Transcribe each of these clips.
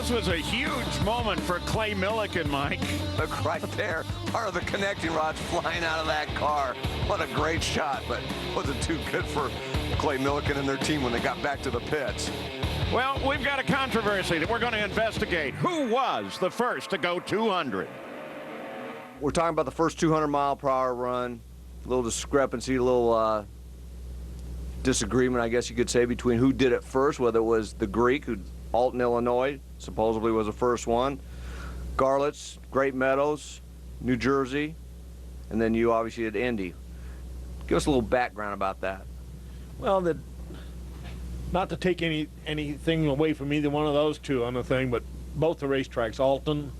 This was a huge moment for Clay Millican, Mike. Look right there, part of the connecting rods flying out of that car. What a great shot, but wasn't too good for Clay Millican and their team when they got back to the pits. Well, we've got a controversy that we're going to investigate. Who was the first to go 200? We're talking about the first 200-mile-per-hour run. A little discrepancy, a little disagreement, I guess you could say, between who did it first, whether it was the Greek, who Alton, Illinois, supposedly was the first one, Garlitts, Great Meadows, New Jersey, and then you obviously at Indy. Give us a little background about that. Well, not to take anything away from either one of those two on the thing, but both the racetracks, Alton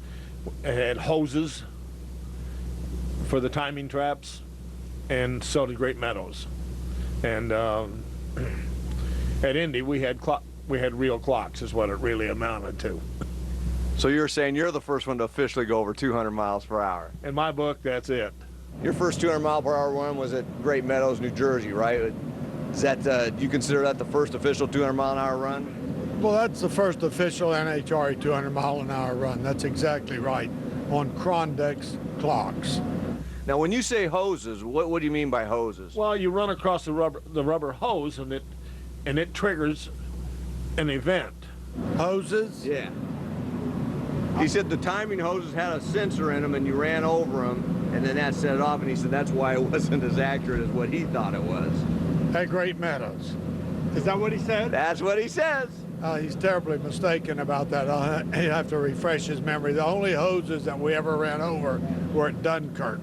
had hoses for the timing traps, and so did Great Meadows. And at Indy, we had real clocks, is what it really amounted to. So you're saying you're the first one to officially go over 200 miles per hour? In my book, that's it. Your first 200-mile-per-hour run was at Great Meadows, New Jersey, right? Is that, do you consider that the first official 200-mile-an-hour run? Well, that's the first official NHRA 200-mile-an-hour run. That's exactly right, on Crondex clocks. Now, when you say hoses, what do you mean by hoses? Well, you run across the rubber hose, and it triggers an event. Hoses? Yeah. He said the timing hoses had a sensor in them, and you ran over them, and then that set it off, and he said that's why it wasn't as accurate as what he thought it was. At Great Meadows. Is that what he said? That's what he says. He's terribly mistaken about that. He'll have to refresh his memory. The only hoses that we ever ran over were at Dunkirk.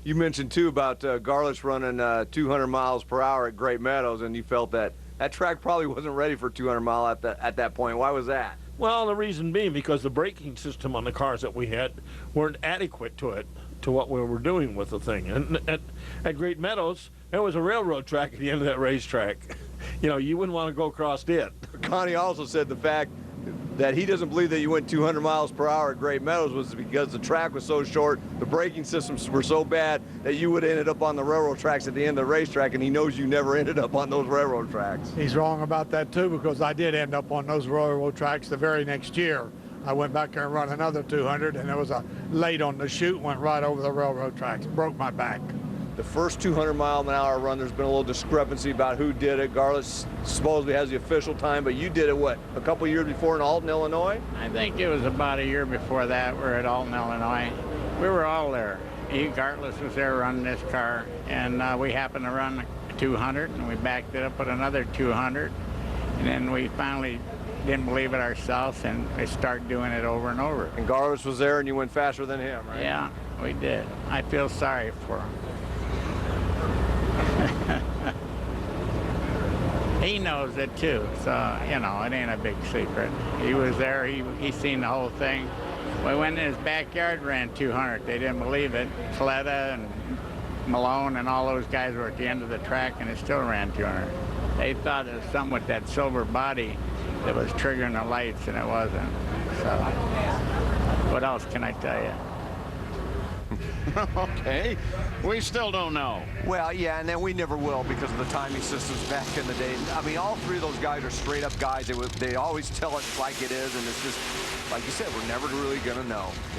You mentioned, too, about Garlitts running 200 miles per hour at Great Meadows, and you felt that track probably wasn't ready for 200 mile at that point. Why was that? Well, the reason being because the braking system on the cars that we had weren't adequate to what we were doing with the thing. And at Great Meadows, there was a railroad track at the end of that racetrack. You know, you wouldn't want to go across it. Connie also said the fact that he doesn't believe that you went 200 miles per hour at Great Meadows was because the track was so short, the braking systems were so bad that you would have ended up on the railroad tracks at the end of the racetrack, and he knows you never ended up on those railroad tracks. He's wrong about that, too, because I did end up on those railroad tracks the very next year. I went back there and run another 200, and there was a late on the chute, went right over the railroad tracks, broke my back. The first 200-mile-an-hour run, there's been a little discrepancy about who did it. Garlitts supposedly has the official time, but you did it, what, a couple years before in Alton, Illinois? I think it was about a year before that. We're at Alton, Illinois. We were all there. Garlitts was there running this car, and we happened to run 200, and we backed it up with another 200, and then we finally didn't believe it ourselves, and we started doing it over and over. And Garlitts was there, and you went faster than him, right? Yeah, we did. I feel sorry for him. He knows it too, so, you know, it ain't a big secret. He was there, he seen the whole thing. We went in his backyard, ran 200. They didn't believe it. Kalitta and Malone and all those guys were at the end of the track, and it still ran 200. They thought it was something with that silver body that was triggering the lights, and it wasn't. So, what else can I tell you? Okay, we still don't know. Well, yeah, and then we never will because of the timing systems back in the day. I mean, all three of those guys are straight-up guys. They always tell it like it is, and it's just, like you said, we're never really going to know.